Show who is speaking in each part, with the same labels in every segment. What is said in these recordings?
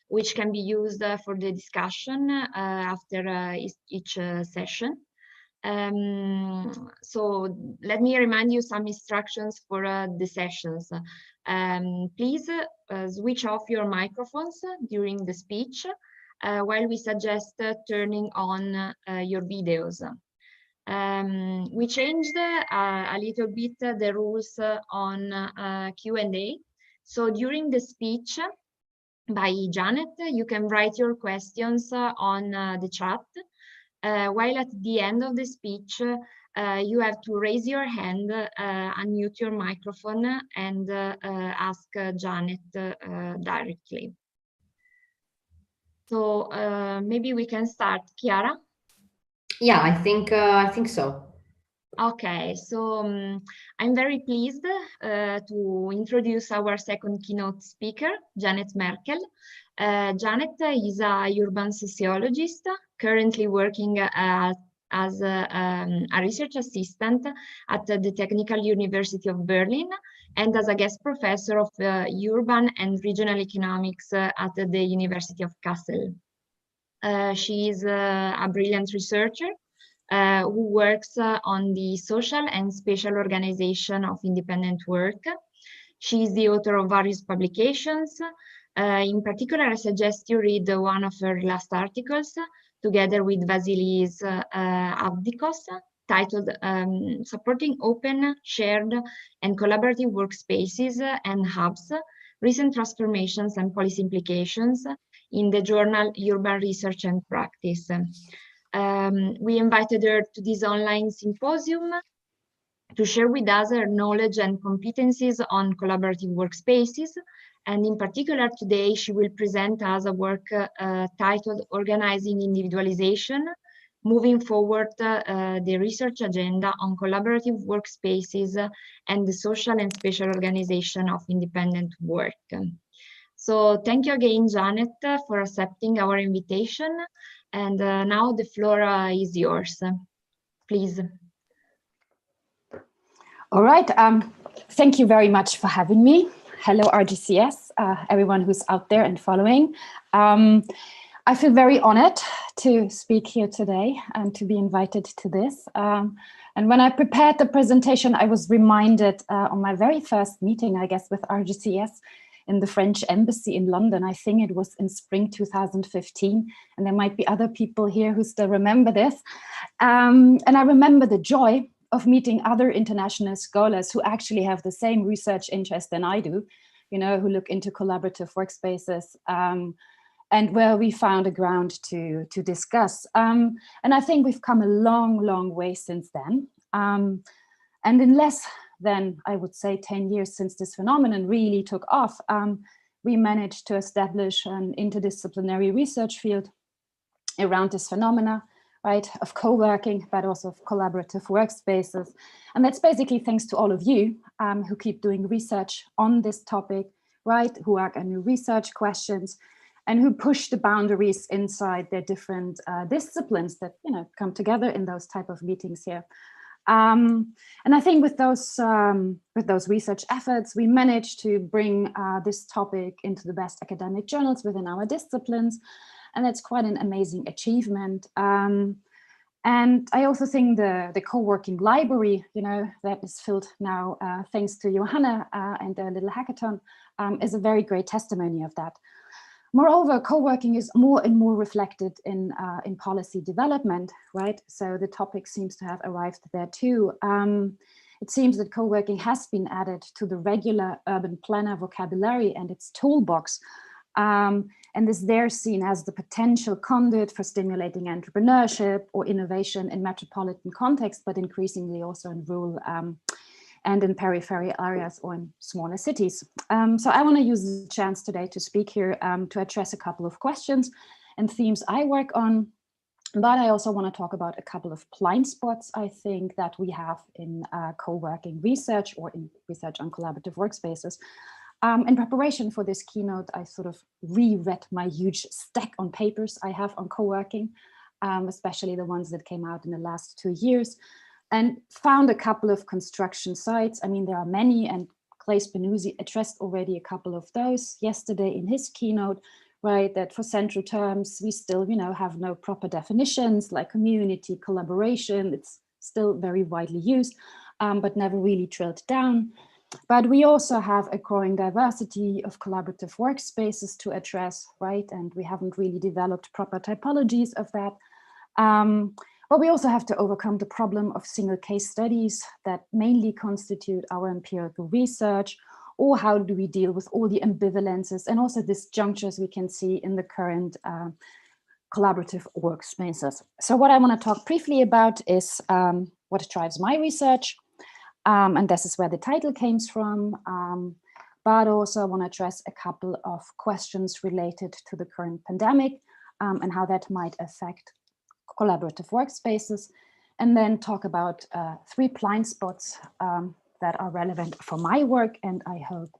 Speaker 1: which can be used for the discussion after each session. So let me remind you some instructions for the sessions. Please switch off your microphones during the speech, while we suggest turning on your videos. We changed a little bit the rules on Q&A. So during the speech by Janet, you can write your questions on the chat, while at the end of the speech, you have to raise your hand, unmute your microphone, and ask Janet directly. So maybe we can start, Chiara?
Speaker 2: Yeah, I think so. Okay,
Speaker 1: so I'm very pleased to introduce our second keynote speaker, Janet Merkel. Janet is a urban sociologist currently working as a research assistant at the Technical University of Berlin and as a guest professor of urban and regional economics at the University of Kassel. She is a brilliant researcher who works on the social and spatial organization of independent work. She is the author of various publications. In particular, I suggest you read one of her last articles together with Vasilis Avdikos, titled Supporting Open, Shared and Collaborative Workspaces and Hubs, Recent Transformations and Policy Implications, in the journal Urban Research and Practice. We invited her to this online symposium to share with us her knowledge and competencies on collaborative workspaces. And in particular, today she will present us a work titled Organizing Individualization, Moving Forward the Research Agenda on Collaborative Workspaces and the Social and Spatial Organization of Independent Work. So thank you again, Janet, for accepting our invitation. And now the floor is yours. Please.
Speaker 3: All right. Thank you very much for having me. Hello, RGCS, everyone who's out there and following. I feel very honored to speak here today and to be invited to this. And when I prepared the presentation, I was reminded on my very first meeting, I guess, with RGCS in the French embassy in London. I think it was in spring 2015, and there might be other people here who still remember this. And I remember the joy of meeting other international scholars who actually have the same research interest than I do, you know, who look into collaborative workspaces, and where we found a ground to discuss. And I think we've come a long, long way since then. And in less than, I would say, 10 years since this phenomenon really took off, we managed to establish an interdisciplinary research field around this phenomena, right, of co-working, but also of collaborative workspaces. And that's basically thanks to all of you who keep doing research on this topic, right, who work on new research questions, and who push the boundaries inside their different disciplines that, you know, come together in those type of meetings here. And I think with those research efforts, we managed to bring this topic into the best academic journals within our disciplines. And that's quite an amazing achievement. And I also think the co-working library, you know, that is filled now thanks to Johanna and the little hackathon, is a very great testimony of that. Moreover, co-working is more and more reflected in policy development, right? So the topic seems to have arrived there too. It seems that co-working has been added to the regular urban planner vocabulary and its toolbox, and is there seen as the potential conduit for stimulating entrepreneurship or innovation in metropolitan context, but increasingly also in rural and in periphery areas or in smaller cities. So I want to use the chance today to speak here to address a couple of questions and themes I work on, but I also want to talk about a couple of blind spots I think that we have in co-working research or in research on collaborative workspaces. In preparation for this keynote, I sort of reread my huge stack on papers I have on co-working, especially the ones that came out in the last 2 years, and found a couple of construction sites. I mean, there are many, and Clay Spinuzzi addressed already a couple of those yesterday in his keynote, right? That for central terms, we still, have no proper definitions like community, collaboration. It's still very widely used, but never really drilled down. But we also have a growing diversity of collaborative workspaces to address, right? And we haven't really developed proper typologies of that. But we also have to overcome the problem of single case studies that mainly constitute our empirical research, or how do we deal with all the ambivalences and also disjunctures we can see in the current collaborative workspaces. So what I want to talk briefly about is what drives my research. And this is where the title came from. But also I want to address a couple of questions related to the current pandemic and how that might affect collaborative workspaces, and then talk about 3 blind spots that are relevant for my work and I hope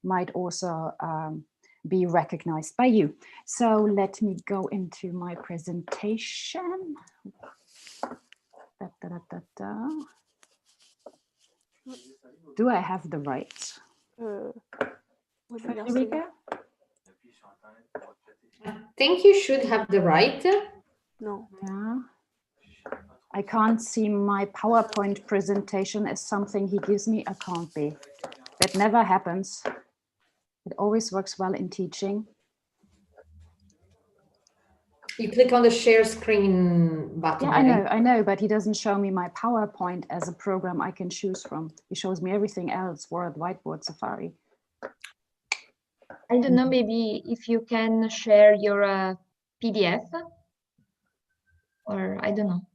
Speaker 3: might also be recognized by you. So let me go into my presentation. Do I have the right? Federica?
Speaker 2: I think you should have the right.
Speaker 4: No.
Speaker 3: Yeah. I can't see my PowerPoint presentation as something he gives me. I can't be. That never happens. It always works well in teaching.
Speaker 2: You click on the share screen button.
Speaker 3: Yeah, I know, but he doesn't show me my PowerPoint as a program I can choose from. He shows me everything else, Word, Whiteboard, Safari.
Speaker 1: I don't know, maybe if you can share your PDF, or I don't know.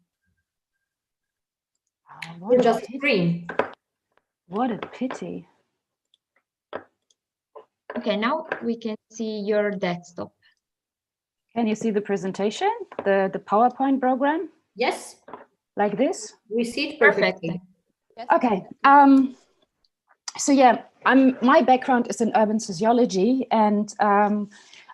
Speaker 2: Or just screen.
Speaker 3: What a pity.
Speaker 1: Okay, now we can see your desktop.
Speaker 3: Can you see the presentation, the PowerPoint program?
Speaker 2: Yes.
Speaker 3: Like this?
Speaker 2: We see it perfectly.
Speaker 1: Perfect.
Speaker 3: Okay. So yeah, my background is in urban sociology, and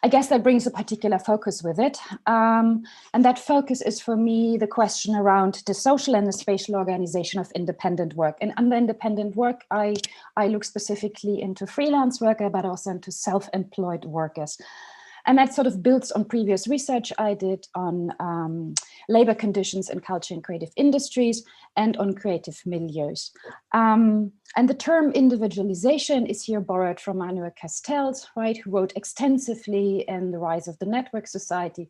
Speaker 3: I guess that brings a particular focus with it. And that focus is for me the question around the social and the spatial organization of independent work. And under independent work, I look specifically into freelance worker, but also into self-employed workers. And that sort of builds on previous research I did on labor conditions in culture and creative industries and on creative milieus. And the term individualization is here borrowed from Manuel Castells, right, who wrote extensively in The Rise of the Network Society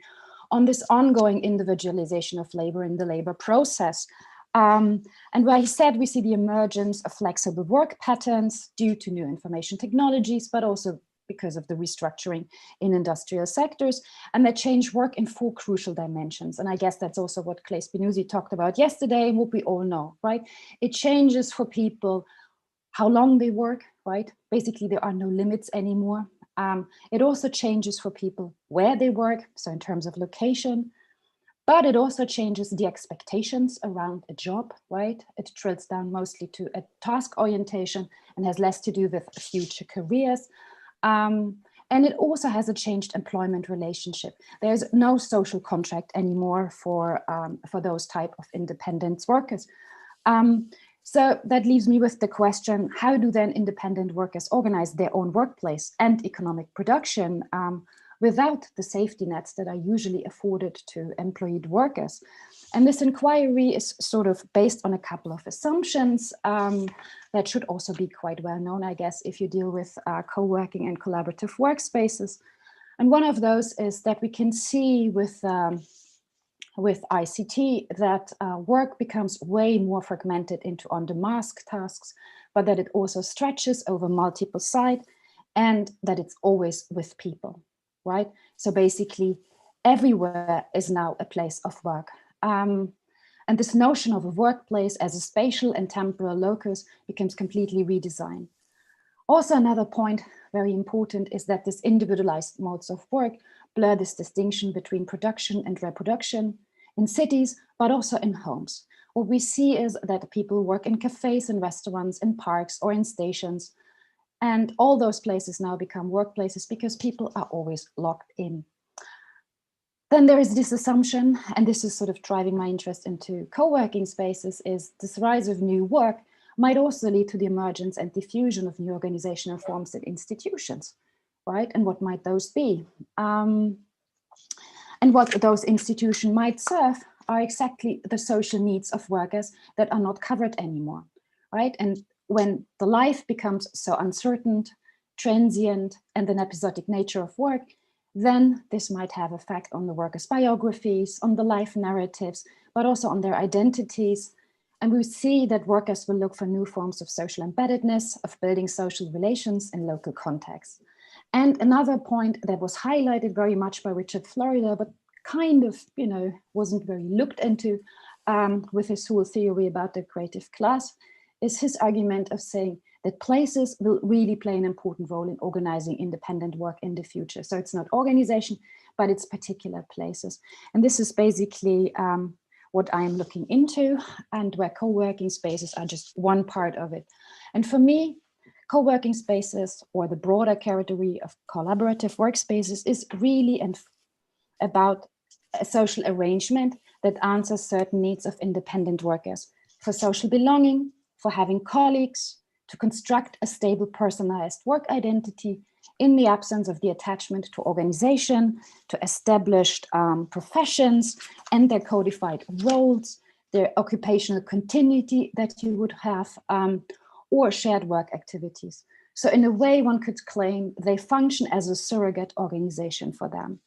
Speaker 3: on this ongoing individualization of labor in the labor process. And where he said we see the emergence of flexible work patterns due to new information technologies, but also because of the restructuring in industrial sectors, and that change work in 4 crucial dimensions. And I guess that's also what Clay Spinuzzi talked about yesterday, and what we all know, right? It changes for people how long they work, right? Basically, there are no limits anymore. It also changes for people where they work, so in terms of location, but it also changes the expectations around a job, right? It drills down mostly to a task orientation and has less to do with future careers. And it also has a changed employment relationship. There's no social contract anymore for those type of independent workers. So that leaves me with the question, how do then independent workers organize their own workplace and economic production without the safety nets that are usually afforded to employed workers? And this inquiry is sort of based on a couple of assumptions that should also be quite well known, I guess, if you deal with co-working and collaborative workspaces. And one of those is that we can see with ICT that work becomes way more fragmented into on-demand tasks, but that it also stretches over multiple sites and that it's always with people, right? So basically everywhere is now a place of work. And this notion of a workplace as a spatial and temporal locus becomes completely redesigned. Also, another point, very important, is that this individualized modes of work blur this distinction between production and reproduction in cities, but also in homes. What we see is that people work in cafes and restaurants, in parks or in stations. And all those places now become workplaces because people are always locked in. Then there is this assumption, and this is sort of driving my interest into co-working spaces, is this rise of new work might also lead to the emergence and diffusion of new organizational forms and institutions. right? And what might those be? And what those institutions might serve are exactly the social needs of workers that are not covered anymore, right? And when the life becomes so uncertain, transient, and an episodic nature of work, then this might have effect on the workers' biographies, on the life narratives, but also on their identities. And we see that workers will look for new forms of social embeddedness, of building social relations in local contexts. And another point that was highlighted very much by Richard Florida, but kind of, wasn't very looked into with his whole theory about the creative class, is his argument of saying that places will really play an important role in organizing independent work in the future. So it's not organization, but it's particular places. And this is basically what I'm looking into, and where co-working spaces are just one part of it. And for me, co-working spaces, or the broader category of collaborative workspaces, is really about a social arrangement that answers certain needs of independent workers for social belonging, for having colleagues, to construct a stable personalized work identity in the absence of the attachment to organization, to established professions and their codified roles, their occupational continuity that you would have, or shared work activities. So in a way, one could claim they function as a surrogate organization for them.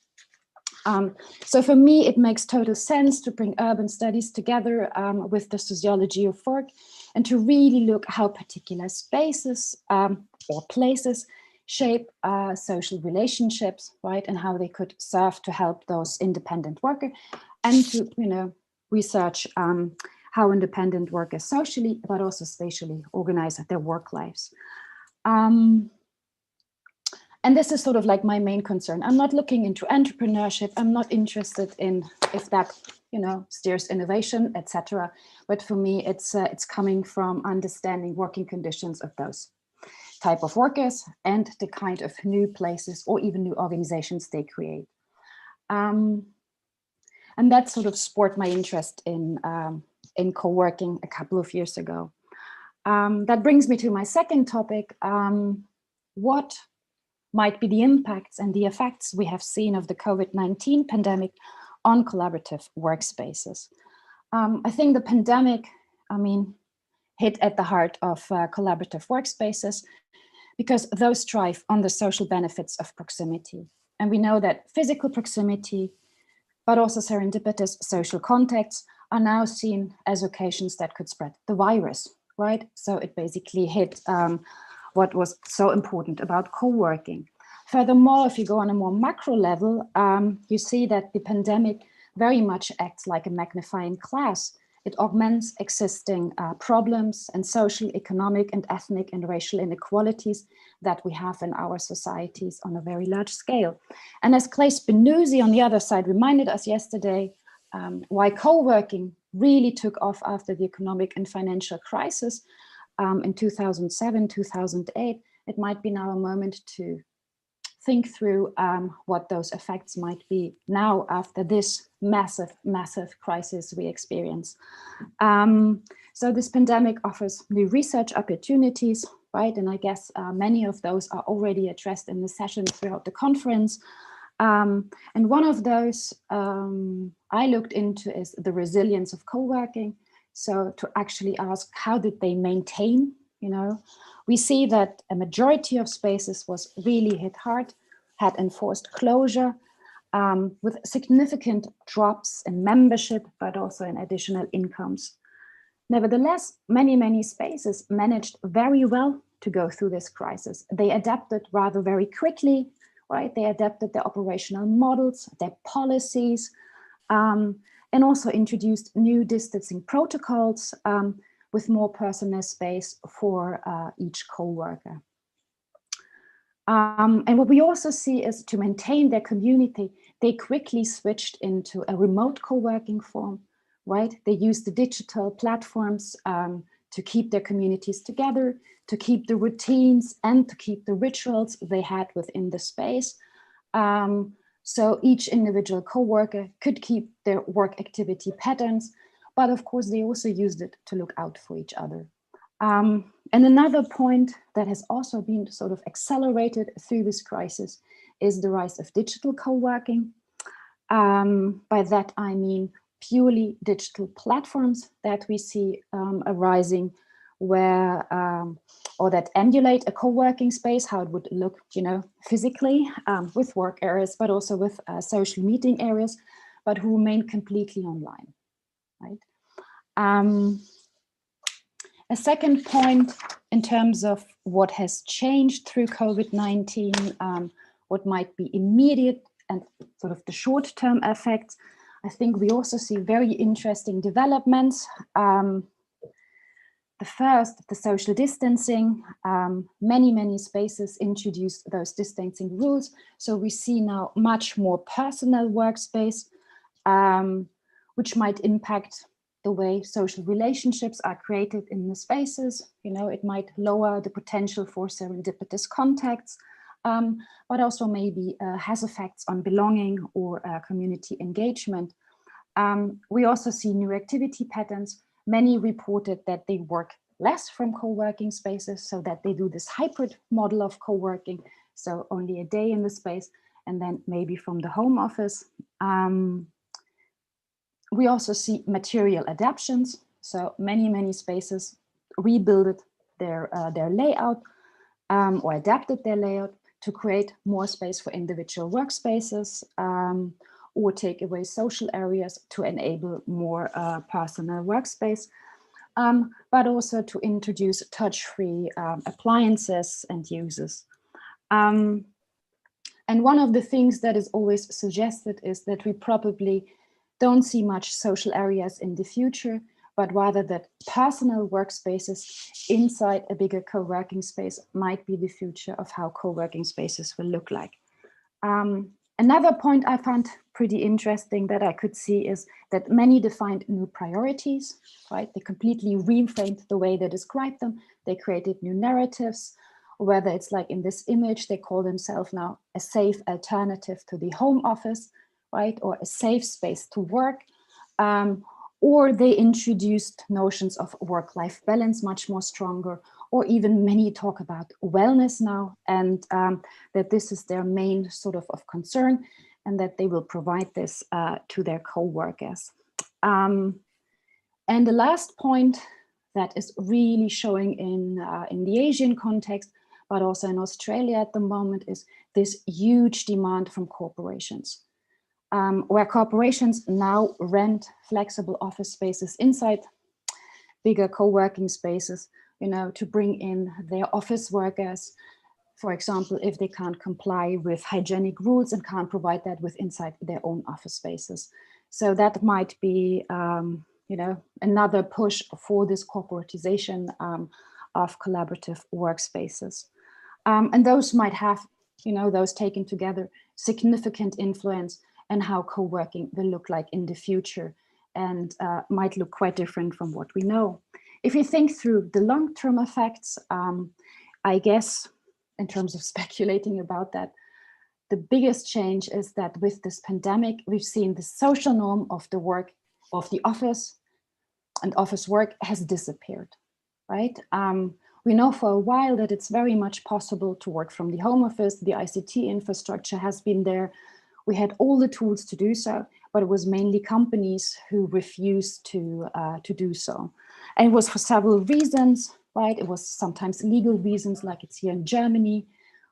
Speaker 3: So for me, it makes total sense to bring urban studies together with the sociology of work, and to really look how particular spaces or places shape social relationships, right? And how they could serve to help those independent workers, and to, research how independent workers socially, but also spatially organize their work lives. And this is sort of like my main concern. I'm not looking into entrepreneurship. I'm not interested in if that, steers innovation, etc. But for me, it's coming from understanding working conditions of those type of workers and the kind of new places or even new organizations they create. And that sort of sparked my interest in co-working a couple of years ago. That brings me to my second topic. What might be the impacts and the effects we have seen of the COVID-19 pandemic on collaborative workspaces? I think the pandemic, hit at the heart of collaborative workspaces, because those thrive on the social benefits of proximity. And we know that physical proximity, but also serendipitous social contacts, are now seen as occasions that could spread the virus, right? So it basically hit what was so important about co-working. Furthermore, if you go on a more macro level, you see that the pandemic very much acts like a magnifying glass. It augments existing problems and social, economic, and ethnic and racial inequalities that we have in our societies on a very large scale. And as Clay Spinuzzi on the other side reminded us yesterday, why co-working really took off after the economic and financial crisis in 2007, 2008, it might be now a moment to think through what those effects might be now after this massive, massive crisis we experience. So this pandemic offers new research opportunities, right? And I guess many of those are already addressed in the session throughout the conference. And one of those I looked into is the resilience of co-working. So to actually ask, how did they maintain, we see that a majority of spaces was really hit hard, had enforced closure, with significant drops in membership, but also in additional incomes. Nevertheless, many spaces managed very well to go through this crisis. They adapted rather very quickly, right? They adapted their operational models, their policies, and also introduced new distancing protocols with more personal space for each co-worker. And what we also see is, to maintain their community, they quickly switched into a remote co-working form, right? They used the digital platforms to keep their communities together, to keep the routines and to keep the rituals they had within the space. So each individual co-worker could keep their work activity patterns, but of course they also used it to look out for each other. And another point that has also been sort of accelerated through this crisis is the rise of digital co-working. By that, I mean purely digital platforms that we see arising where, or that emulate a co-working space, how it would look, you know, physically with work areas, but also with social meeting areas, but who remain completely online, right? A second point in terms of what has changed through COVID-19, what might be immediate and sort of the short-term effects, I think we also see very interesting developments. The first, the social distancing, many spaces introduced those distancing rules. So we see now much more personal workspace, which might impact the way social relationships are created in the spaces. You know, it might lower the potential for serendipitous contacts, but also maybe has effects on belonging or community engagement. We also see new activity patterns. Many reported that they work less from co-working spaces, so that they do this hybrid model of co-working, so only a day in the space and then maybe from the home office. We also see material adaptations. So many spaces rebuilt their layout or adapted their layout to create more space for individual workspaces or take away social areas to enable more personal workspace, but also to introduce touch-free appliances and uses. And one of the things that is always suggested is that we probably don't see much social areas in the future, but rather that personal workspaces inside a bigger co-working space might be the future of how co-working spaces will look like. Another point I found pretty interesting that I could see is that many defined new priorities, right? They completely reframed the way they described them. They created new narratives, whether it's like in this image, they call themselves now a safe alternative to the home office, right? Or a safe space to work. Or they introduced notions of work-life balance much more stronger, or even many talk about wellness now, and that this is their main sort of concern, and that they will provide this to their co-workers. And the last point that is really showing in the Asian context, but also in Australia at the moment, is this huge demand from corporations. Where corporations now rent flexible office spaces inside bigger co-working spaces, you know, to bring in their office workers, for example, if they can't comply with hygienic rules and can't provide that with inside their own office spaces. So that might be, you know, another push for this corporatization of collaborative workspaces. And those might have, you know, those taken together, significant influence and how co-working will look like in the future, and might look quite different from what we know. If you think through the long-term effects, I guess, in terms of speculating about that, the biggest change is that with this pandemic, we've seen the social norm of the work of the office and office work has disappeared, right? We know for a while that it's very much possible to work from the home office. The ICT infrastructure has been there. We had all the tools to do so, but it was mainly companies who refused to do so. And it was for several reasons, right? It was sometimes legal reasons, like it's here in Germany,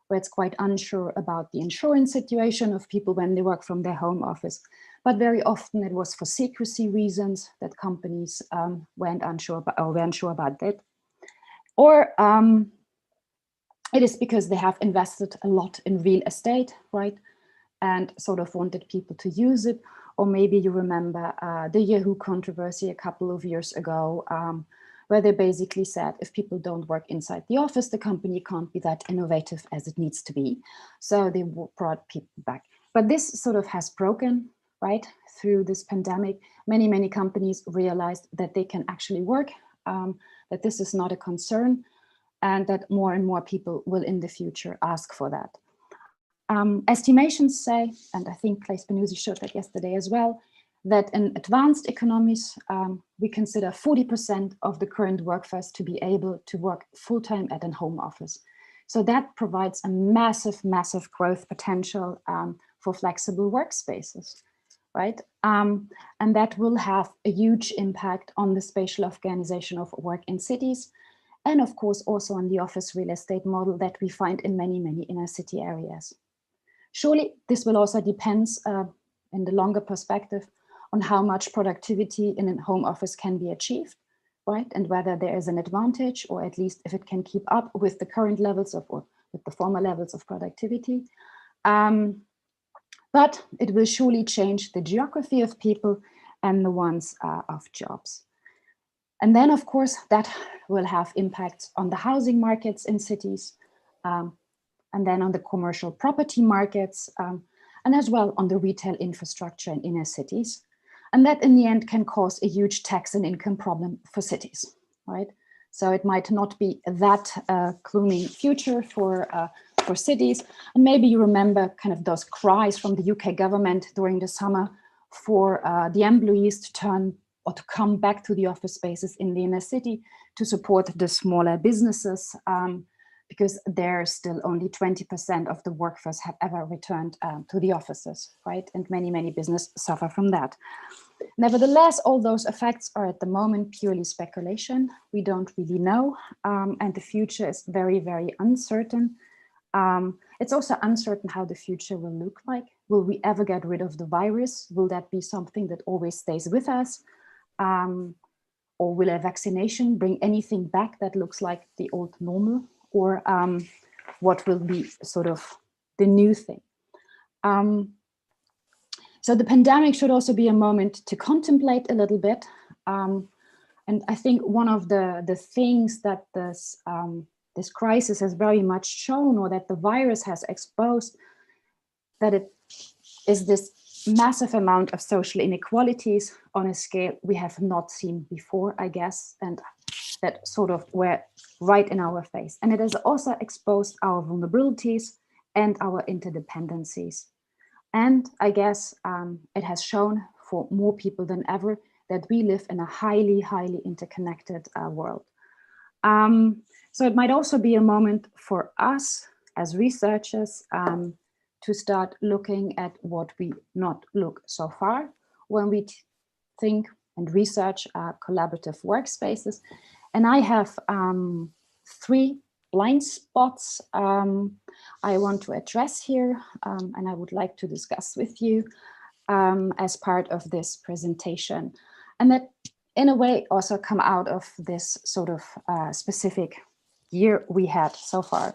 Speaker 3: where it's quite unsure about the insurance situation of people when they work from their home office. But very often it was for secrecy reasons that companies weren't unsure about that. Or it is because they have invested a lot in real estate, right? And sort of wanted people to use it. Or maybe you remember the Yahoo controversy a couple of years ago, where they basically said, if people don't work inside the office, the company can't be that innovative as it needs to be. So they brought people back. But this sort of has broken, right? Through this pandemic, many companies realized that they can actually work, that this is not a concern, and that more and more people will in the future ask for that. Estimations say, and I think Claes Benuzzi showed that yesterday as well, that in advanced economies, we consider 40% of the current workforce to be able to work full-time at a home office. So that provides a massive, massive growth potential for flexible workspaces, right? And that will have a huge impact on the spatial organization of work in cities, and of course also on the office real estate model that we find in many, many inner city areas. Surely this will also depend in the longer perspective on how much productivity in a home office can be achieved, right? And whether there is an advantage, or at least if it can keep up with the current levels of, or with the former levels of productivity. But it will surely change the geography of people and the ones of jobs. And then, of course, that will have impacts on the housing markets in cities, and then on the commercial property markets, and as well on the retail infrastructure in inner cities. And that in the end can cause a huge tax and income problem for cities, right? So it might not be that gloomy future for cities. And maybe you remember kind of those cries from the UK government during the summer for the employees to turn or to come back to the office spaces in the inner city to support the smaller businesses, because there's still only 20% of the workforce have ever returned to the offices, right? And many, many businesses suffer from that. Nevertheless, all those effects are at the moment purely speculation. We don't really know, and the future is very, very uncertain. It's also uncertain how the future will look like. Will we ever get rid of the virus? Will that be something that always stays with us? Or will a vaccination bring anything back that looks like the old normal? Or what will be sort of the new thing? So the pandemic should also be a moment to contemplate a little bit. And I think one of the things that this crisis has very much shown, or that the virus has exposed, that it is this massive amount of social inequalities on a scale we have not seen before, I guess, and that sort of were right in our face. And it has also exposed our vulnerabilities and our interdependencies. And I guess it has shown for more people than ever that we live in a highly, highly interconnected world. So it might also be a moment for us as researchers to start looking at what we not look so far when we think and research collaborative workspaces. And I have 3 blind spots I want to address here, and I would like to discuss with you as part of this presentation. And that in a way also come out of this sort of specific year we had so far.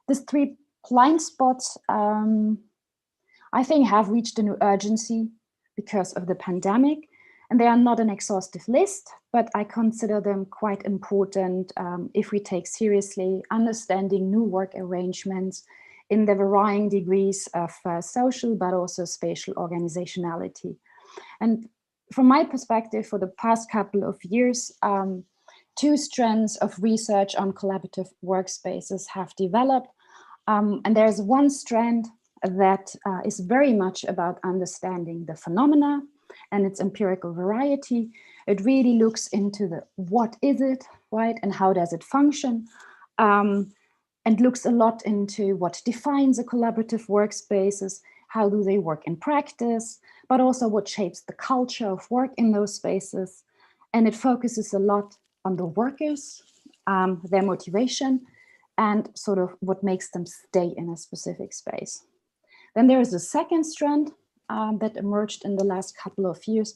Speaker 3: These 3 blind spots, I think, have reached a new urgency because of the pandemic. And they are not an exhaustive list, but I consider them quite important if we take seriously understanding new work arrangements in the varying degrees of social, but also spatial organizationality. And from my perspective, for the past couple of years, 2 strands of research on collaborative workspaces have developed. And there's one strand that is very much about understanding the phenomena and its empirical variety. It really looks into the what is it, right, and how does it function, and looks a lot into what defines a collaborative workspaces, how do they work in practice, but also what shapes the culture of work in those spaces. And it focuses a lot on the workers, their motivation, and sort of what makes them stay in a specific space. Then there is a second strand that emerged in the last couple of years.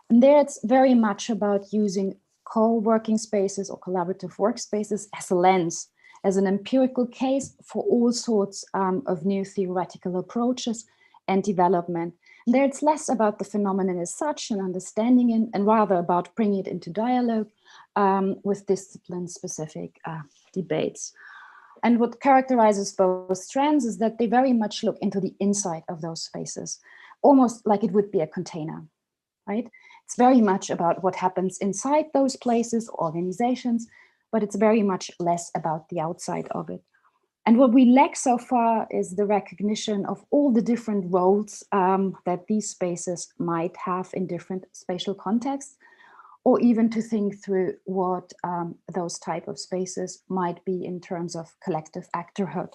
Speaker 3: And there it's very much about using co-working spaces or collaborative workspaces as a lens, as an empirical case for all sorts of new theoretical approaches and development. And there it's less about the phenomenon as such and understanding it, and rather about bringing it into dialogue with discipline-specific debates. And what characterizes both strands is that they very much look into the inside of those spaces, almost like it would be a container, right? It's very much about what happens inside those places, organizations, but it's very much less about the outside of it. And what we lack so far is the recognition of all the different roles that these spaces might have in different spatial contexts, or even to think through what those type of spaces might be in terms of collective actorhood.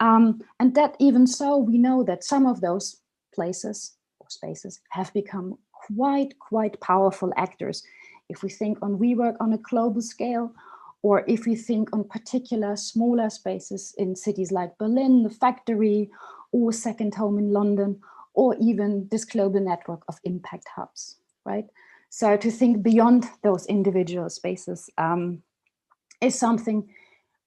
Speaker 3: And that even so, we know that some of those places or spaces have become quite powerful actors. If we think on WeWork on a global scale, or if we think on particular smaller spaces in cities like Berlin, the Factory, or Second Home in London, or even this global network of impact hubs, right? So to think beyond those individual spaces is something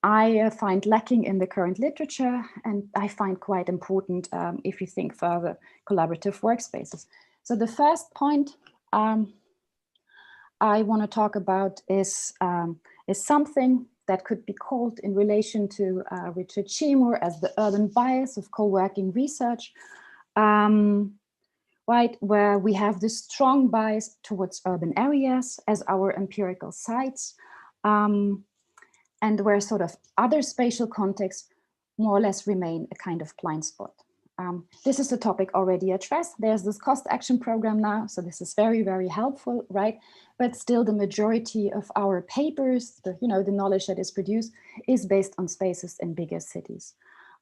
Speaker 3: I find lacking in the current literature, and I find quite important if you think further collaborative workspaces. So the first point I want to talk about is something that could be called in relation to Richard Seymour as the urban bias of co-working research, right, where we have this strong bias towards urban areas as our empirical sites, and where sort of other spatial contexts more or less remain a kind of blind spot. This is a topic already addressed. There's this cost action program now, so this is very, very helpful, right? But still the majority of our papers, the knowledge that is produced is based on spaces in bigger cities.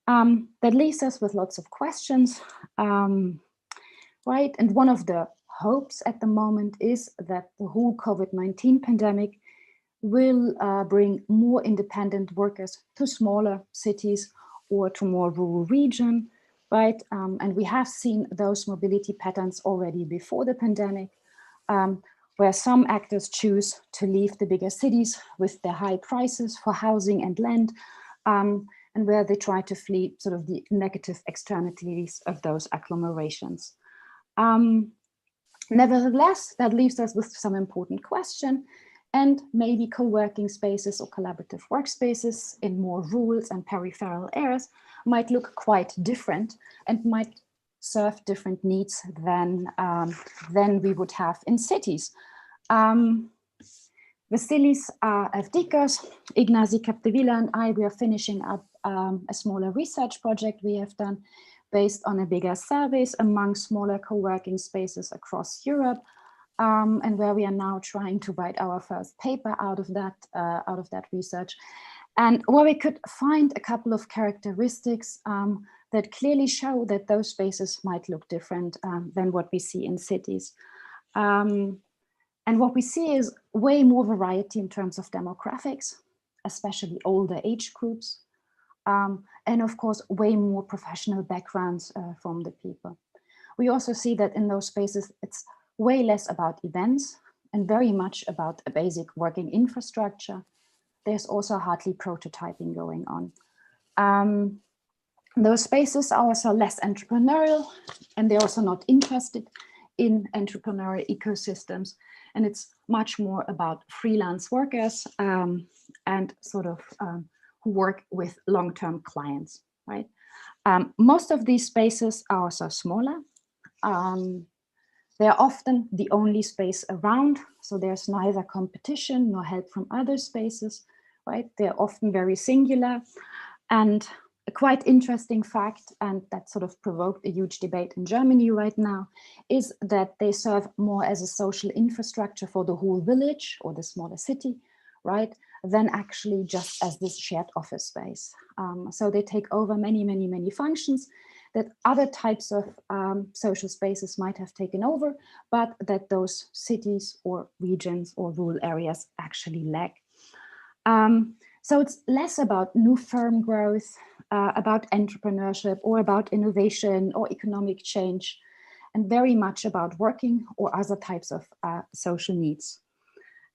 Speaker 3: That leaves us with lots of questions, right? And one of the hopes at the moment is that the whole COVID-19 pandemic will bring more independent workers to smaller cities or to more rural region, right? And we have seen those mobility patterns already before the pandemic, where some actors choose to leave the bigger cities with their high prices for housing and land, and where they try to flee sort of the negative externalities of those agglomerations. Nevertheless, that leaves us with some important question, and maybe co-working spaces or collaborative workspaces in more rural and peripheral areas might look quite different and might serve different needs than we would have in cities. Vasilis Avdikas, Ignacy Capdevila and I, we are finishing up a smaller research project we have done based on a bigger surveys among smaller co-working spaces across Europe, and where we are now trying to write our first paper out of that research, and where we could find a couple of characteristics that clearly show that those spaces might look different than what we see in cities. And what we see is way more variety in terms of demographics, especially older age groups, and of course, way more professional backgrounds from the people. We also see that in those spaces, it's way less about events and very much about a basic working infrastructure. There's also hardly prototyping going on. Those spaces are also less entrepreneurial, and they're also not interested in entrepreneurial ecosystems. And it's much more about freelance workers and sort of who work with long-term clients, right? Most of these spaces are also smaller. They're often the only space around, so there's neither competition nor help from other spaces, right? They're often very singular. And a quite interesting fact, and that sort of provoked a huge debate in Germany right now, is that they serve more as a social infrastructure for the whole village or the smaller city, right, than actually just as this shared office space. So they take over many functions that other types of social spaces might have taken over, but that those cities or regions or rural areas actually lack. So it's less about new firm growth, about entrepreneurship or about innovation or economic change, and very much about working or other types of social needs.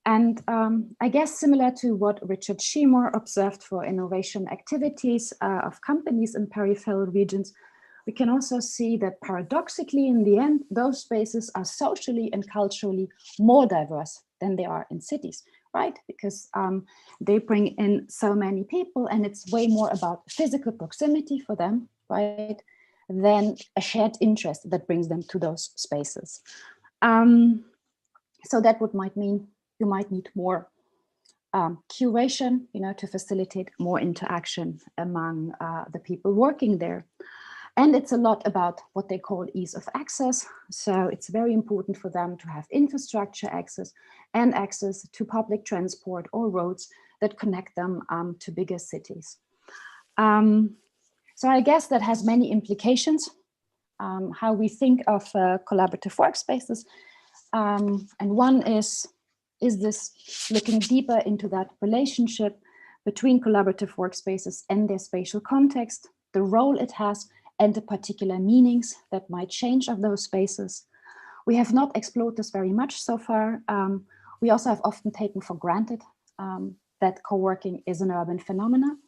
Speaker 3: And I guess similar to what Richard Seymour observed for innovation activities of companies in peripheral regions, we can also see that paradoxically, in the end, those spaces are socially and culturally more diverse than they are in cities, right? Because they bring in so many people, and it's way more about physical proximity for them, right, than a shared interest that brings them to those spaces. So that might mean you might need more curation, to facilitate more interaction among the people working there. And it's a lot about what they call ease of access. So it's very important for them to have infrastructure access and access to public transport or roads that connect them to bigger cities. So I guess that has many implications, how we think of collaborative workspaces. And one is this looking deeper into that relationship between collaborative workspaces and their spatial context, the role it has, and the particular meanings that might change of those spaces. We have not explored this very much so far. We also have often taken for granted that co-working is an urban phenomenon.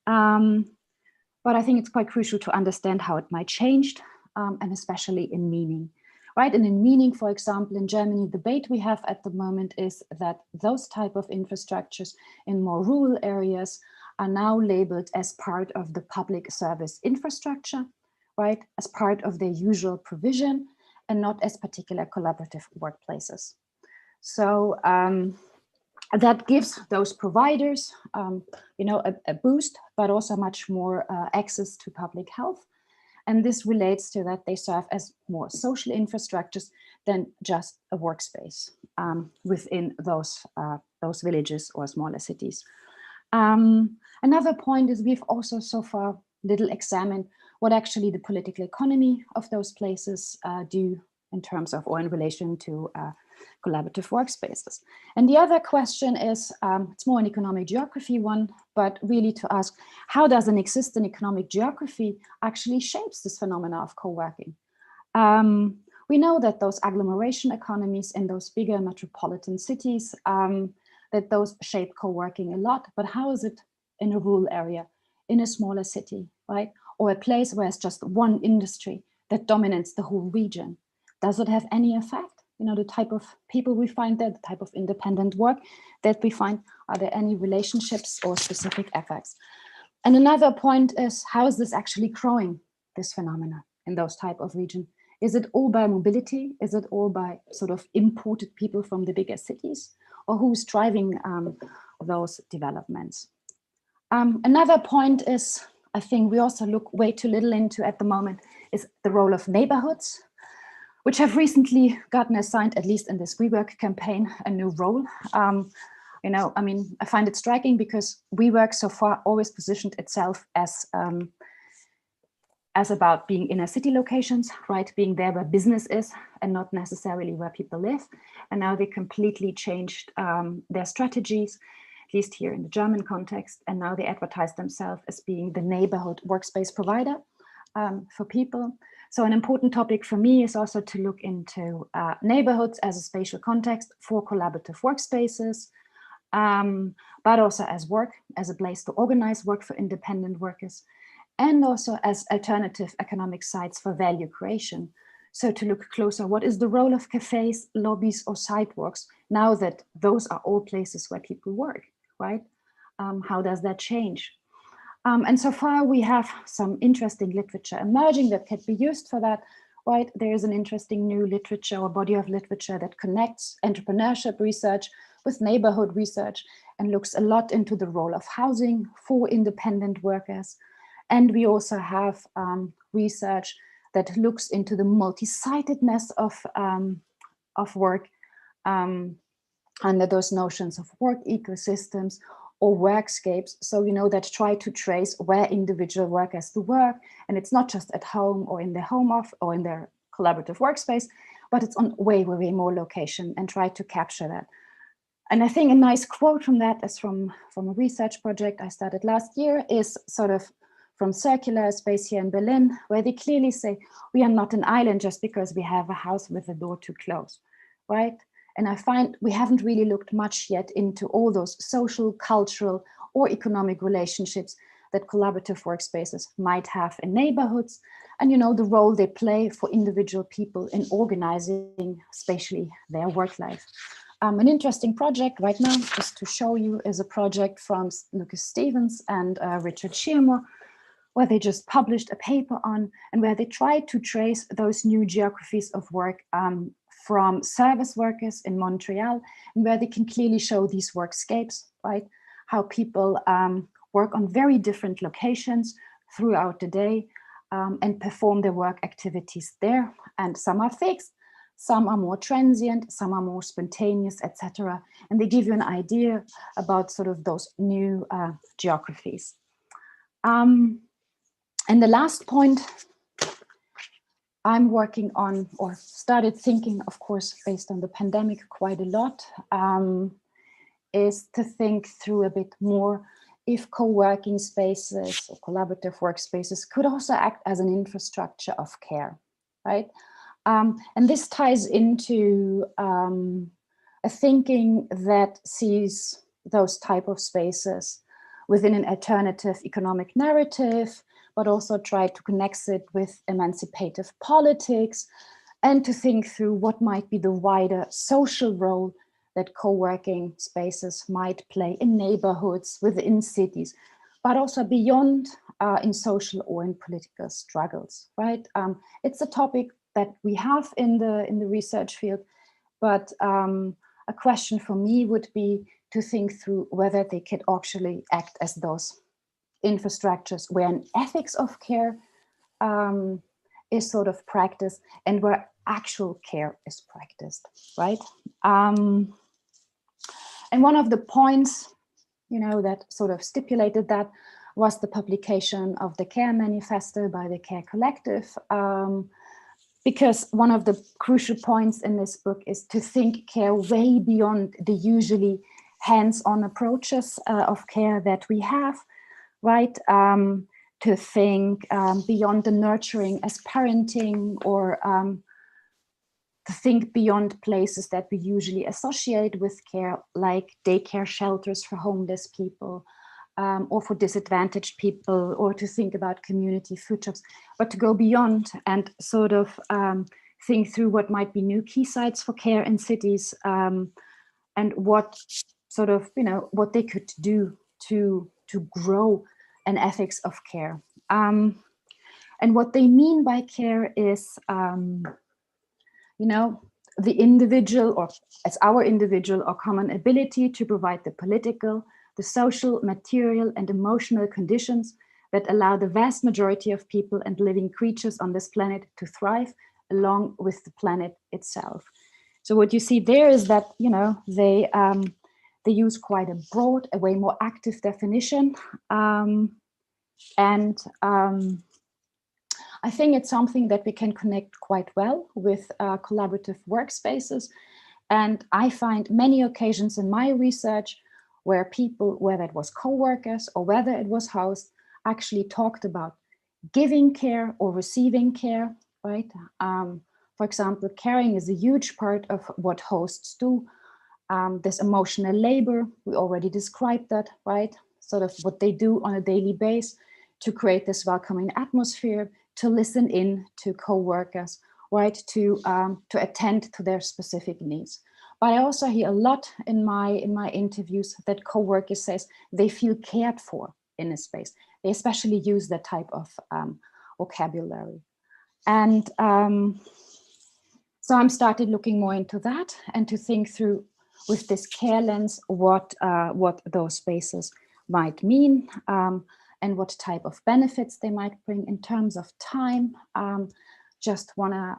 Speaker 3: But I think it's quite crucial to understand how it might change, and especially in meaning. Right, and in meaning, for example, in Germany, the debate we have at the moment is that those type of infrastructures in more rural areas are now labeled as part of the public service infrastructure, right, as part of their usual provision and not as particular collaborative workplaces. So that gives those providers, a boost, but also much more access to public health. And this relates to that they serve as more social infrastructures than just a workspace within those villages or smaller cities. Another point is we've also so far little examined what actually the political economy of those places do in terms of or in relation to collaborative workspaces. And the other question is, it's more an economic geography one, but really to ask, how does an existing economic geography actually shapes this phenomena of co-working? We know that those agglomeration economies in those bigger metropolitan cities, that those shape co-working a lot, but how is it in a rural area, in a smaller city, right? Or a place where it's just one industry that dominates the whole region? Does it have any effect? The type of people we find there, the type of independent work that we find, are there any relationships or specific effects? And another point is, how is this actually growing, this phenomena in those type of region? Is it all by mobility? Is it all by sort of imported people from the bigger cities? Or who's driving those developments? Another point is, I think we also look way too little into at the moment, is the role of neighborhoods, which have recently gotten assigned, at least in this WeWork campaign, a new role. I find it striking because WeWork so far always positioned itself as about being inner city locations, right? Being there where business is and not necessarily where people live. And now they completely changed their strategies, at least here in the German context. And now they advertise themselves as being the neighborhood workspace provider for people. So an important topic for me is also to look into neighborhoods as a spatial context for collaborative workspaces, but also as work, as a place to organize work for independent workers, and also as alternative economic sites for value creation. So to look closer, what is the role of cafes, lobbies, or sidewalks now that those are all places where people work, right? How does that change? And so far we have some interesting literature emerging that can be used for that, right? There is an interesting new literature or body of literature that connects entrepreneurship research with neighborhood research and looks a lot into the role of housing for independent workers. And we also have research that looks into the multi-sidedness of work under those notions of work ecosystems or workscapes. So, that try to trace where individual workers do work. And it's not just at home or in their home office or in their collaborative workspace, but it's on way more location and try to capture that. And I think a nice quote from that is from a research project I started last year, is sort of from Circular Space here in Berlin, where they clearly say, we are not an island just because we have a house with a door to close, right? And I find we haven't really looked much yet into all those social, cultural, or economic relationships that collaborative workspaces might have in neighborhoods, and the role they play for individual people in organizing spatially their work life. An interesting project right now, just to show you, is a project from Lucas Stevens and Richard Shearmore, where they just published a paper on, and where they tried to trace those new geographies of work from service workers in Montreal, and where they can clearly show these workscapes, right? How people work on very different locations throughout the day and perform their work activities there. And some are fixed, some are more transient, some are more spontaneous, etc. And they give you an idea about sort of those new geographies. And the last point I'm working on, or started thinking, of course, based on the pandemic quite a lot, is to think through a bit more if co-working spaces or collaborative workspaces could also act as an infrastructure of care, right? And this ties into a thinking that sees those type of spaces within an alternative economic narrative, but also try to connect it with emancipative politics, and to think through what might be the wider social role that co-working spaces might play in neighborhoods, within cities, but also beyond in social or in political struggles, right? It's a topic that we have in the research field, but a question for me would be to think through whether they could actually act as those infrastructures where an ethics of care is sort of practiced and where actual care is practiced, right? And one of the points, you know, that sort of stipulated that was the publication of the Care Manifesto by the Care Collective, because one of the crucial points in this book is to think care way beyond the usually hands-on approaches of care that we have, right? To think beyond the nurturing as parenting, or to think beyond places that we usually associate with care, like daycare shelters for homeless people, or for disadvantaged people, or to think about community food shops, but to go beyond and sort of think through what might be new key sites for care in cities, and what sort of, you know, what they could do to grow an ethics of care. And what they mean by care is, you know, the individual, or as our individual or common ability to provide the political, the social, material, and emotional conditions that allow the vast majority of people and living creatures on this planet to thrive along with the planet itself. So what you see there is that, you know, they use quite a broad, a way more active definition. I think it's something that we can connect quite well with collaborative workspaces. And I find many occasions in my research where people, whether it was co-workers or whether it was hosts, actually talked about giving care or receiving care, right? For example, caring is a huge part of what hosts do. There's emotional labor, we already described that, right? Sort of what they do on a daily basis to create this welcoming atmosphere, to listen in to co-workers, right? To attend to their specific needs. But I also hear a lot in my interviews that co-workers says they feel cared for in a space. They especially use that type of vocabulary. And so I'm started looking more into that and to think through with this care lens what those spaces might mean, and what type of benefits they might bring in terms of time. Just want to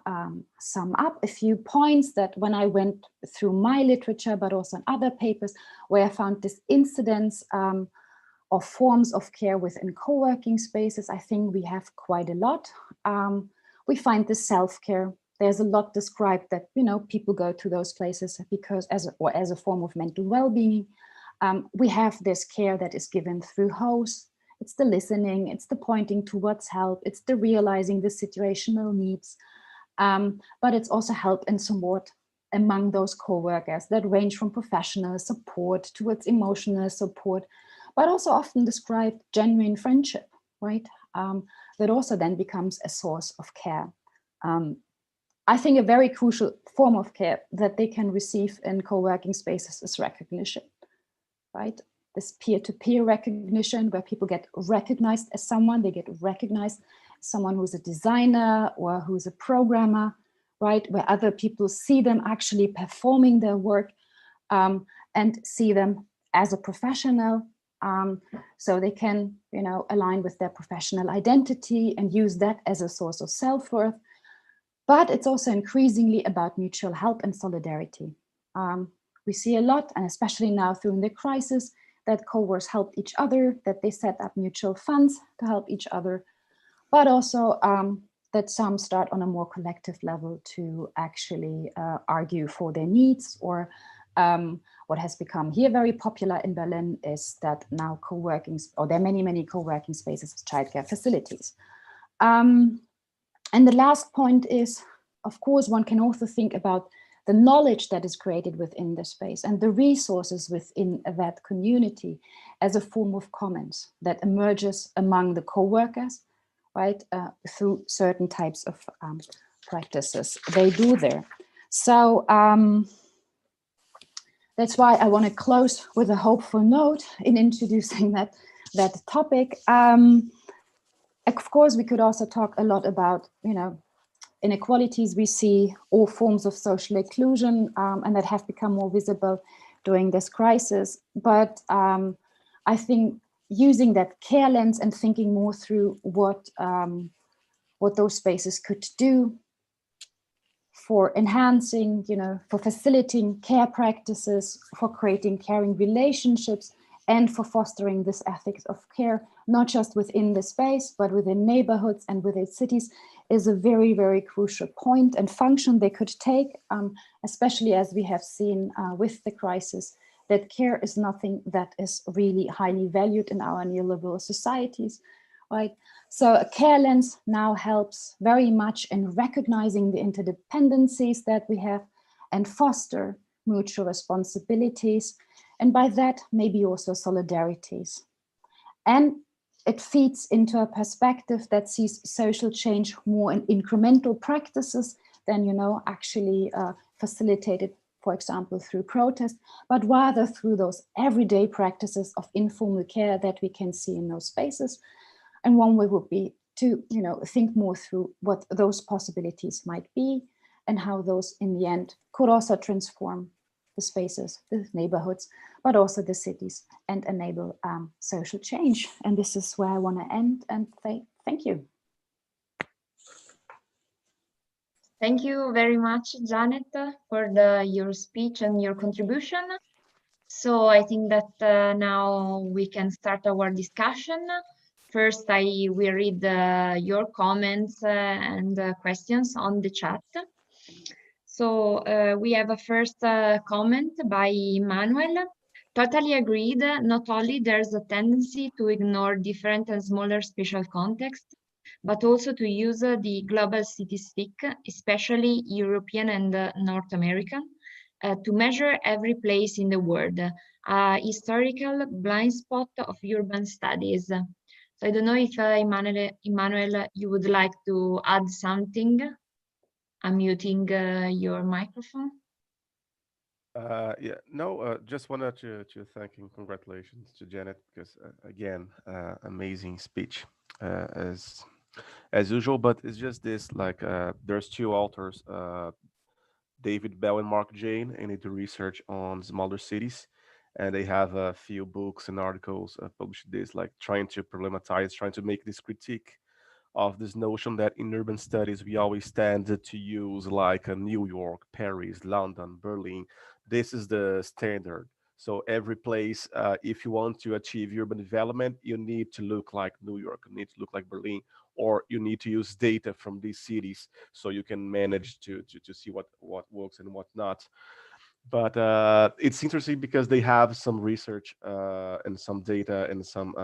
Speaker 3: sum up a few points that when I went through my literature, but also in other papers where I found this incidence of forms of care within co-working spaces, I think we have quite a lot. We find the self-care. There's a lot described that, you know, people go to those places because as a form of mental well-being. We have this care that is given through hosts. It's the listening, it's the pointing towards help, it's the realizing the situational needs, but it's also help and support among those co-workers that range from professional support towards emotional support, but also often describe genuine friendship, right? That also then becomes a source of care. I think a very crucial form of care that they can receive in co-working spaces is recognition, right? This peer-to-peer recognition where people get recognized as someone, they get recognized as someone who's a designer or who's a programmer, right? Where other people see them actually performing their work and see them as a professional. So they can, you know, align with their professional identity and use that as a source of self-worth. But it's also increasingly about mutual help and solidarity. We see a lot, and especially now through the crisis, that co-workers help each other, that they set up mutual funds to help each other, but also that some start on a more collective level to actually argue for their needs. Or what has become here very popular in Berlin is that now co-working, or there are many co-working spaces as childcare facilities. And the last point is, of course, one can also think about the knowledge that is created within the space and the resources within that community as a form of commons that emerges among the co-workers, right, through certain types of practices they do there. So that's why I want to close with a hopeful note in introducing that topic. Of course, we could also talk a lot about, you know, inequalities we see, all forms of social exclusion, and that have become more visible during this crisis. But I think using that care lens and thinking more through what those spaces could do for enhancing, you know, for facilitating care practices, for creating caring relationships, and for fostering this ethics of care, not just within the space, but within neighborhoods and within cities, is a very, very crucial point and function they could take, especially as we have seen with the crisis, that care is nothing that is really highly valued in our neoliberal societies, right? So a care lens now helps very much in recognizing the interdependencies that we have and foster mutual responsibilities, and by that maybe also solidarities. And it feeds into a perspective that sees social change more in incremental practices than, you know, actually facilitated, for example, through protest, but rather through those everyday practices of informal care that we can see in those spaces. And one way would be to, you know, think more through what those possibilities might be and how those in the end could also transform the spaces, the neighborhoods, but also the cities, and enable social change. And this is where I want to end and say thank you.
Speaker 1: Thank you very much, Janet, for your speech and your contribution. So I think that now we can start our discussion. First, I will read your comments and questions on the chat. So we have a first comment by Manuel. Totally agreed. Not only there's a tendency to ignore different and smaller spatial contexts, but also to use the global city stick, especially European and North American, to measure every place in the world, a historical blind spot of urban studies. So I don't know if Emmanuel, you would like to add something. I'm muting your microphone.
Speaker 4: Yeah, no, just wanted to thank and congratulations to Janet, because again, amazing speech as usual. But it's just this, like, there's two authors, David Bell and Mark Jane, and they do research on smaller cities, and they have a few books and articles published this, like trying to problematize, trying to make this critique of this notion that in urban studies we always tend to use like New York, Paris, London, Berlin. This is the standard. So every place, if you want to achieve urban development, you need to look like New York, you need to look like Berlin, or you need to use data from these cities so you can manage to see what works and what not. But it's interesting because they have some research and some data and some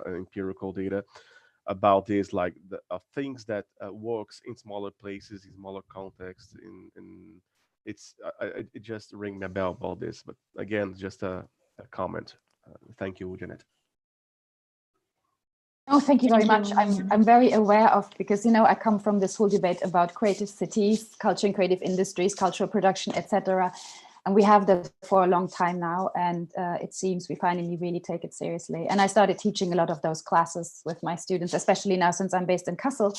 Speaker 4: empirical data about this, like the things that works in smaller places, in smaller contexts. In it's it just ring a bell about this. But again, just a comment. Thank you, Janet.
Speaker 3: Oh, thank you very
Speaker 1: Thank
Speaker 3: much.
Speaker 1: you.
Speaker 3: I'm very aware of, because, you know, I come from this whole debate about creative cities, culture and creative industries, cultural production, etc. And we have that for a long time now. And it seems we finally really take it seriously. And I started teaching a lot of those classes with my students, especially now since I'm based in Kassel.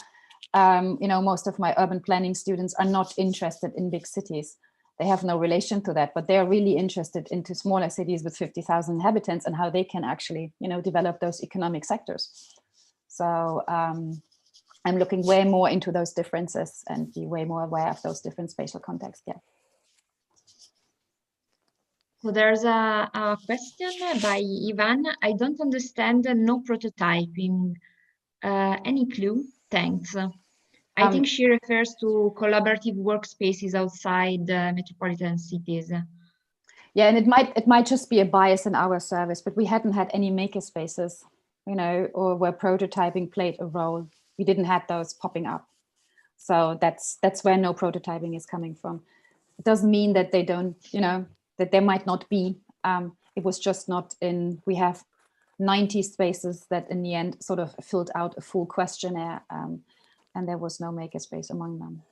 Speaker 3: Most of my urban planning students are not interested in big cities. They have no relation to that, but they're really interested into smaller cities with 50,000 inhabitants and how they can actually, develop those economic sectors. So I'm looking way more into those differences and be way more aware of those different spatial contexts. Yeah.
Speaker 1: So there's a question by Ivan. I don't understand no prototyping. Any clue? Thanks. I think she refers to collaborative workspaces outside metropolitan cities.
Speaker 3: Yeah, and it might just be a bias in our service, but we hadn't had any makerspaces, or where prototyping played a role. We didn't have those popping up. So that's where no prototyping is coming from. It doesn't mean that they don't, that there might not be. It was just not in. We have 90 spaces that in the end sort of filled out a full questionnaire, and there was no makerspace among them.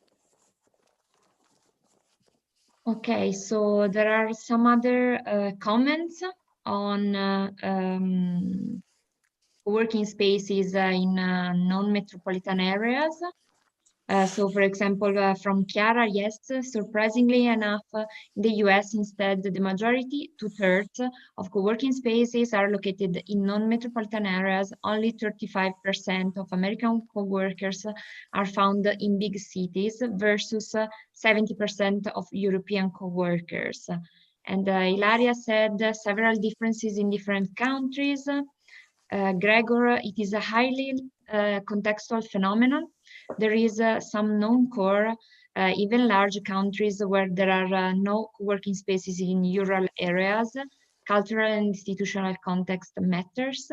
Speaker 1: Okay, so there are some other comments on working spaces in non-metropolitan areas. So, for example, from Chiara, yes, surprisingly enough, in the US, instead, the majority, 2/3 of co-working spaces are located in non-metropolitan areas. Only 35% of American co-workers are found in big cities versus 70% of European co-workers. And Ilaria said several differences in different countries. Gregor, it is a highly contextual phenomenon. There is some non-core, even large countries where there are no working spaces in rural areas. Cultural and institutional context matters.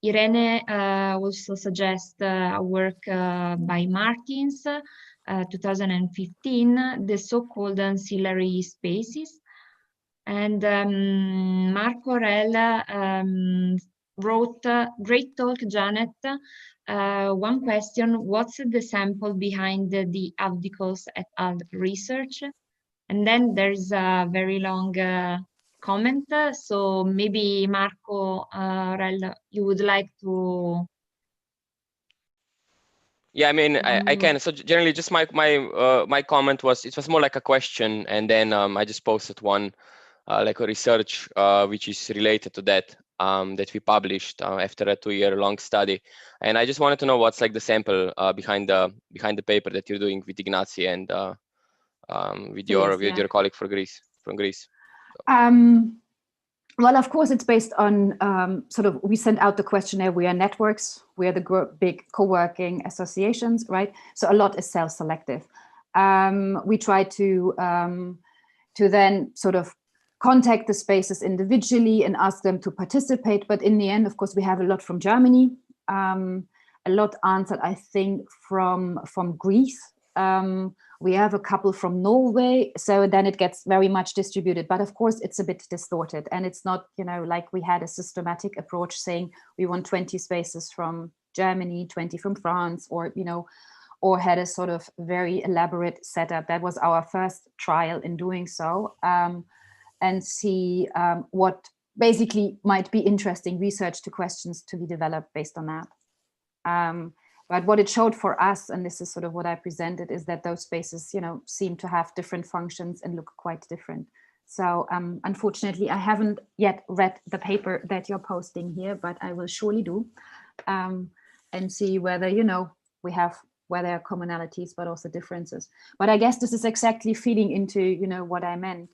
Speaker 1: Irene also suggests a work by Martins, 2015, the so-called ancillary spaces. And Marco Rella wrote, great talk, Janet. One question, what's the sample behind the Avdikos et al. Research? And then there's a very long comment. So maybe Marco Rella, you would like to...
Speaker 5: Yeah, I mean, I can. So generally, just my comment was, it was more like a question, and then I just posted one, like a research which is related to that, that we published after a 2-year-long study. And I just wanted to know what's like the sample behind the paper that you're doing with Ignacy and with your colleague from Greece. So.
Speaker 3: Well, of course, it's based on we sent out the questionnaire. We are networks. We are the big co-working associations, right? So a lot is self-selective. We try to then sort of contact the spaces individually and ask them to participate. But in the end, of course, we have a lot from Germany, a lot answered, I think, from Greece. We have a couple from Norway, so then it gets very much distributed. But of course, it's a bit distorted, and it's not, like we had a systematic approach saying we want 20 spaces from Germany, 20 from France, or or had a sort of very elaborate setup. That was our first trial in doing so, and see what basically might be interesting research to questions to be developed based on that. But what it showed for us, and this is sort of what I presented, is that those spaces, seem to have different functions and look quite different. So unfortunately, I haven't yet read the paper that you're posting here, but I will surely do, and see whether, where there are commonalities, but also differences. But I guess this is exactly feeding into, what I meant,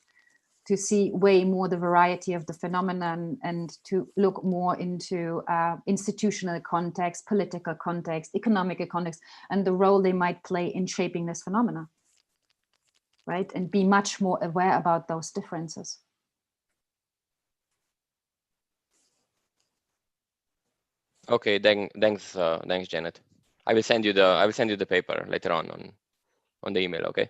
Speaker 3: to see way more the variety of the phenomenon and to look more into institutional context, political context, economic context, and the role they might play in shaping this phenomena, right? And be much more aware about those differences.
Speaker 5: Okay, thanks, Janet. I will send you the paper later on the email. Okay.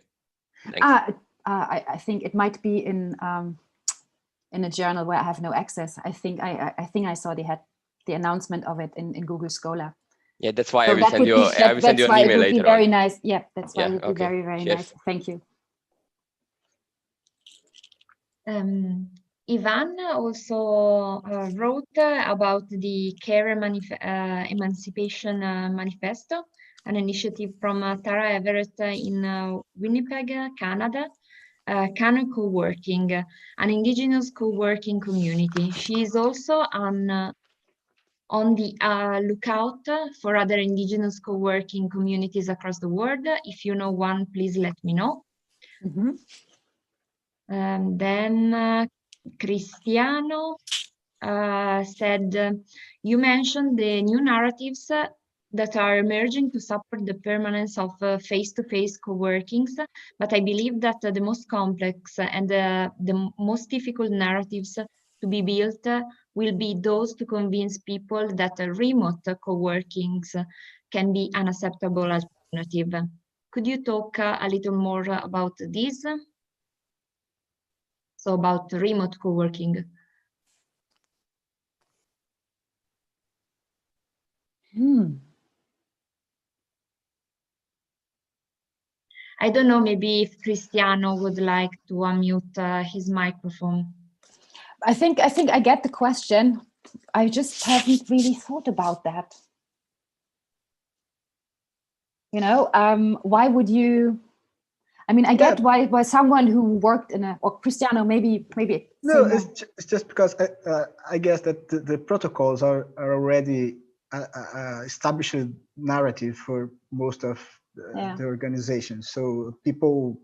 Speaker 5: Thanks.
Speaker 3: I think it might be in a journal where I have no access. I think I saw they had the announcement of it in Google Scholar.
Speaker 5: Yeah, that's why I will send you an email later on.
Speaker 3: Very nice. Yeah, that's why it would be very, very nice. Thank you.
Speaker 1: Ivan also wrote about the Care Emancipation Manifesto, an initiative from Tara Everett in Winnipeg, Canada. Kano Co-working, an indigenous co-working community. She is also on the lookout for other indigenous co-working communities across the world. If you know one, please let me know.
Speaker 3: Mm-hmm.
Speaker 1: Then Cristiano said, you mentioned the new narratives that are emerging to support the permanence of face-to-face co-workings, but I believe that the most complex and the most difficult narratives to be built will be those to convince people that remote co-workings can be an acceptable alternative. Could you talk a little more about this? So about remote co-working. I don't know, maybe if Cristiano would like to unmute his microphone.
Speaker 3: I think I get the question. I just haven't really thought about that. You know, why would you? I mean, I get why someone who worked in a, or Cristiano, maybe.
Speaker 6: No, it's just because I guess that the protocols are already established narrative for most of the organizations. So people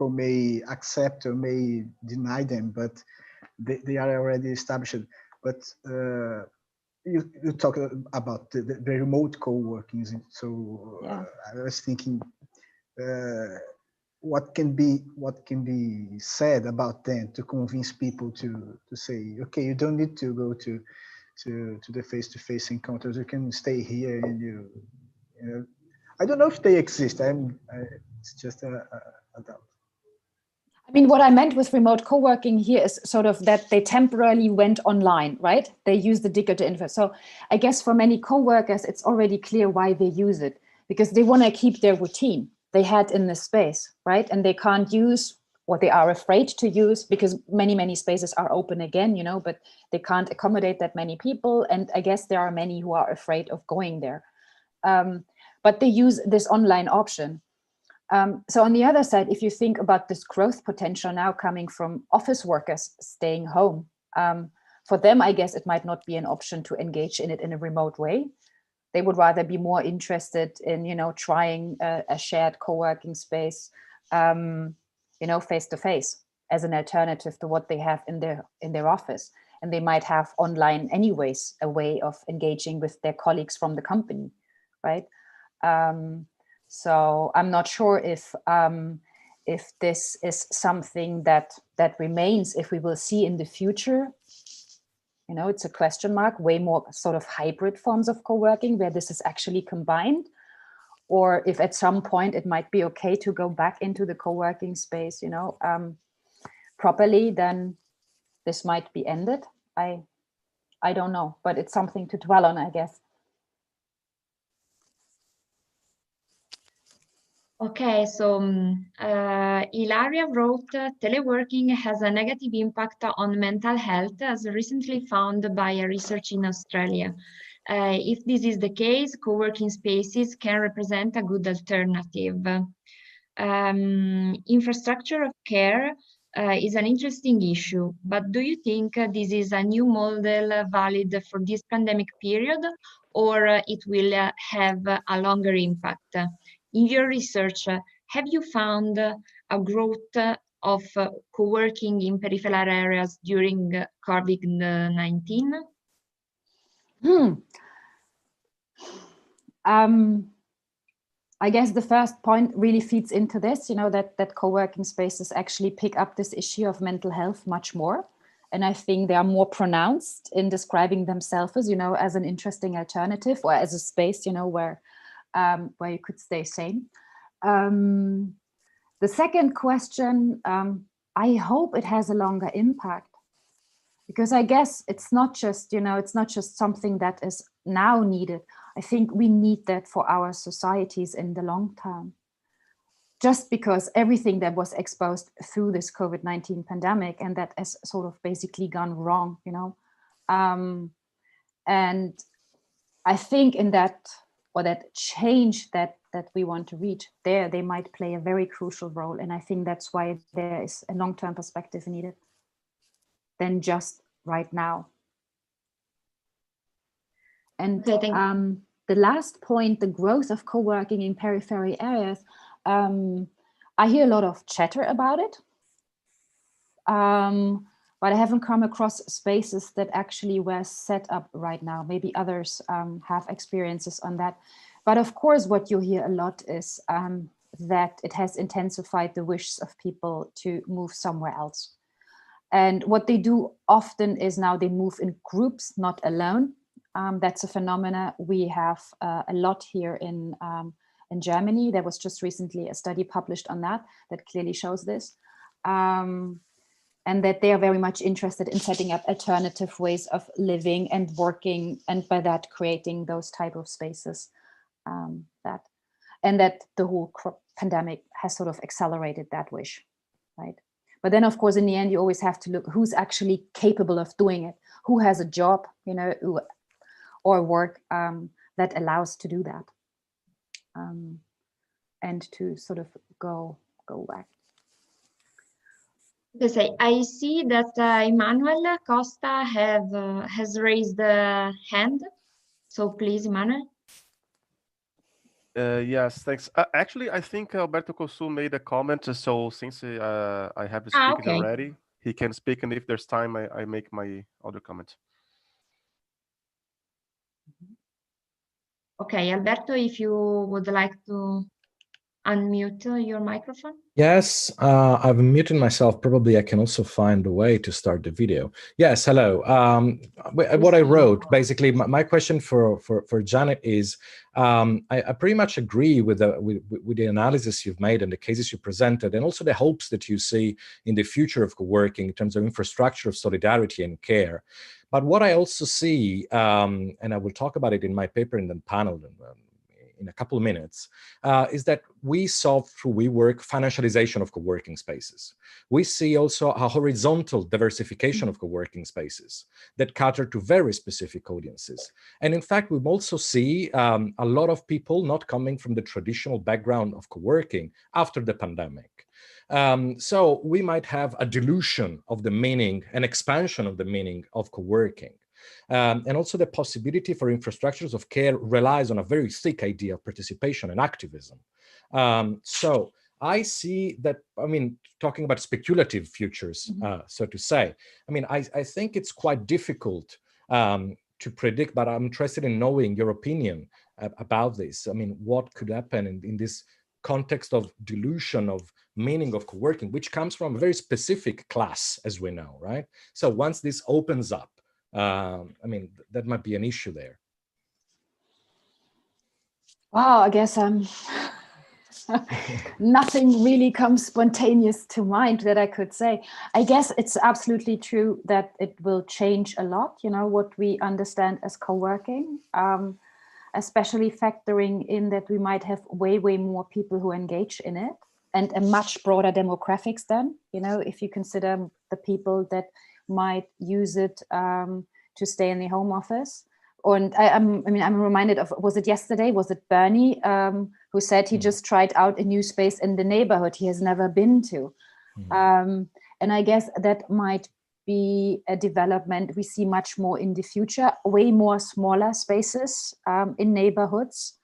Speaker 6: may accept or may deny them, but they are already established. But you talk about the remote co-working. So I was thinking, what can be said about them to convince people to say, okay, you don't need to go to the face-to-face encounters. You can stay here, and you know, I don't know if they exist. It's just a doubt.
Speaker 3: I mean, what I meant with remote co-working here is sort of that they temporarily went online, right? They use the digital info. So I guess for many co-workers, it's already clear why they use it, because they want to keep their routine they had in this space, right? And they can't use what they are afraid to use, because many spaces are open again, you know, but they can't accommodate that many people. And I guess there are many who are afraid of going there. But they use this online option. So on the other side, if you think about this growth potential now coming from office workers staying home, for them, I guess it might not be an option to engage in it in a remote way. They would rather be more interested in, you know, trying a shared co-working space, you know, face to face as an alternative to what they have in their office. And they might have online anyways a way of engaging with their colleagues from the company, right? So I'm not sure if this is something that remains, if we will see in the future. You know, it's a question mark, way more sort of hybrid forms of co-working where this is actually combined, or if at some point it might be okay to go back into the co-working space, you know, properly, then this might be ended. I don't know, but it's something to dwell on, I guess.
Speaker 1: Okay, so Ilaria wrote, teleworking has a negative impact on mental health, as recently found by a research in Australia. If this is the case, co-working spaces can represent a good alternative. Infrastructure of care is an interesting issue, but do you think this is a new model valid for this pandemic period, or it will have a longer impact? In your research, have you found a growth of co-working in peripheral areas during COVID-19?
Speaker 3: I guess the first point really feeds into this, you know, that co-working spaces actually pick up this issue of mental health much more. And I think they are more pronounced in describing themselves as, you know, as an interesting alternative, or as a space, you know, where you could stay sane. The second question, I hope it has a longer impact, because I guess it's not just, you know, it's not just something that is now needed. I think we need that for our societies in the long term. Just because everything that was exposed through this COVID-19 pandemic, and that has sort of basically gone wrong, you know. And I think in that, you know, in that or that change that we want to reach, there they might play a very crucial role. And I think that's why there is a long-term perspective needed than just right now. And the last point, the growth of co-working in periphery areas, I hear a lot of chatter about it, but I haven't come across spaces that actually were set up right now. Maybe others have experiences on that. But of course, what you hear a lot is that it has intensified the wishes of people to move somewhere else. And what they do often is now they move in groups, not alone. That's a phenomena we have a lot here in Germany. There was just recently a study published on that clearly shows this. And that they are very much interested in setting up alternative ways of living and working, and by that creating those type of spaces. That the whole pandemic has sort of accelerated that wish, right? But then, of course, in the end, you always have to look who's actually capable of doing it, who has a job, you know, or work that allows to do that, and to sort of go back.
Speaker 1: I see that Emmanuel Costa has raised a hand. So please, Emmanuel.
Speaker 4: Yes, thanks. Actually, I think Alberto Cosu made a comment. So since I have spoken already, he can speak. And if there's time, I make my other comment.
Speaker 1: Okay, Alberto, if you would like to unmute your microphone.
Speaker 7: Yes, I've muted myself. Probably I can also find a way to start the video. Yes, hello. What I wrote, basically, my question for Janet is, I pretty much agree with the analysis you've made and the cases you presented, and also the hopes that you see in the future of co-working in terms of infrastructure of solidarity and care. But what I also see, and I will talk about it in my paper in the panel in a couple of minutes, is that we saw through WeWork financialization of co-working spaces. We see also a horizontal diversification of co-working spaces that cater to very specific audiences. And in fact, we also see a lot of people not coming from the traditional background of co-working after the pandemic. So we might have a dilution of the meaning, an expansion of the meaning of co-working. And also the possibility for infrastructures of care relies on a very thick idea of participation and activism. So I see that, I mean, talking about speculative futures, so to say, I mean, I think it's quite difficult to predict, but I'm interested in knowing your opinion about this. I mean, what could happen in this context of dilution of meaning of co-working, which comes from a very specific class, as we know, right? So once this opens up, I mean, that might be an issue there.
Speaker 3: Wow, I guess nothing really comes spontaneous to mind that I could say. I guess it's absolutely true that it will change a lot, you know, what we understand as co-working, especially factoring in that we might have way more people who engage in it, and a much broader demographics then, you know, if you consider the people that might use it to stay in the home office. And I'm reminded of, was it yesterday? Was it Bernie who said he just tried out a new space in the neighborhood he has never been to? And I guess that might be a development we see much more in the future, way more smaller spaces in neighborhoods.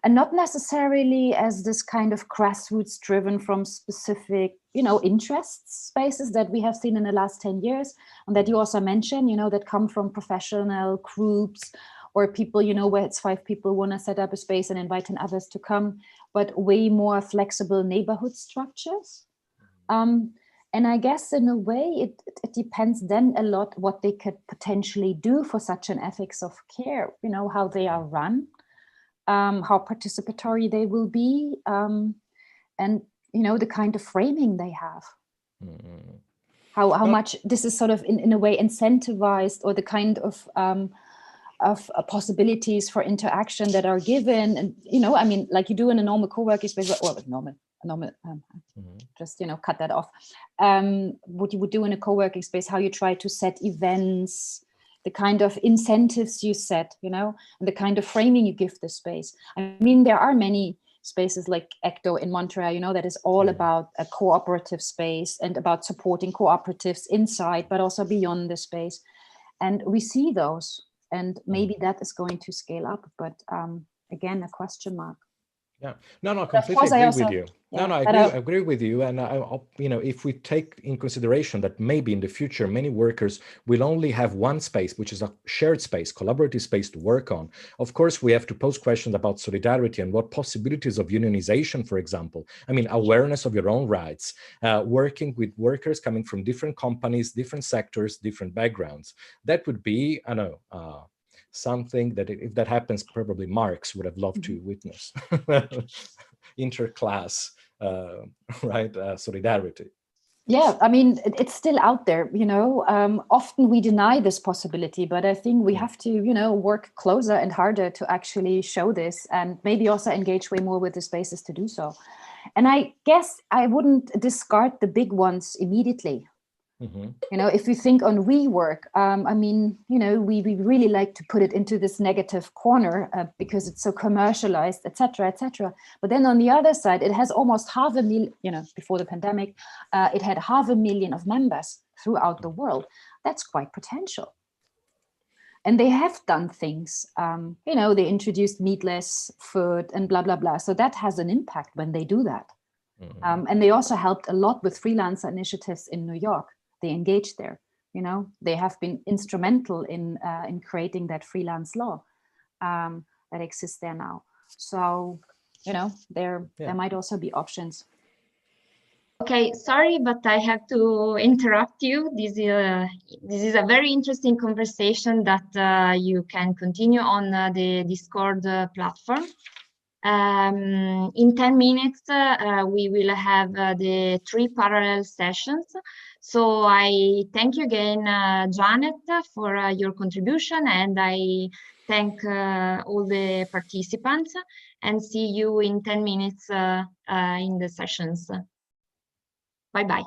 Speaker 3: And not necessarily as this kind of grassroots driven from specific, you know, interests spaces that we have seen in the last 10 years. And that you also mentioned, you know, that come from professional groups or people, you know, where it's 5 people want to set up a space and inviting others to come, but way more flexible neighborhood structures. And I guess in a way, it depends then a lot what they could potentially do for such an ethics of care, you know, how they are run. How participatory they will be, and you know, the kind of framing they have. How much this is sort of in a way incentivized, or the kind of possibilities for interaction that are given. And you know, I mean, like you do in a normal co-working space, or normal just, you know, cut that off. What you would do in a co-working space, how you try to set events, the kind of incentives you set, you know, and the kind of framing you give the space. I mean, there are many spaces like ECTO in Montreal, you know, that is all about a cooperative space and about supporting cooperatives inside, but also beyond the space. And we see those, and maybe that is going to scale up, but again, a question mark.
Speaker 7: Yeah, no, I completely agree with you.
Speaker 3: Yeah,
Speaker 7: no, I agree with you. And you know, if we take in consideration that maybe in the future, many workers will only have one space, which is a shared space, collaborative space to work on. Of course, we have to pose questions about solidarity and what possibilities of unionization, for example. I mean, awareness of your own rights, working with workers coming from different companies, different sectors, different backgrounds. That would be, I don't know, something that if that happens, probably Marx would have loved to witness. Interclass, right, solidarity.
Speaker 3: Yeah, I mean, it's still out there, you know. Often we deny this possibility, but I think we have to, you know, work closer and harder to actually show this, and maybe also engage way more with the spaces to do so. And I guess I wouldn't discard the big ones immediately. You know, if you think on WeWork, I mean, you know, we really like to put it into this negative corner because it's so commercialized, et cetera, et cetera. But then on the other side, it has almost 500,000, you know, before the pandemic, it had 500,000 of members throughout the world. That's quite potential. And they have done things, you know, they introduced meatless food and blah, blah, blah. So that has an impact when they do that. And they also helped a lot with freelancer initiatives in New York. They engaged there, you know, they have been instrumental in creating that freelance law that exists there now. So, you know, there might also be options.
Speaker 1: Okay, sorry, but I have to interrupt you. This is a very interesting conversation that you can continue on the Discord platform. In 10 minutes, we will have the 3 parallel sessions. So I thank you again, Janet, for your contribution, and I thank all the participants, and see you in 10 minutes in the sessions. Bye-bye.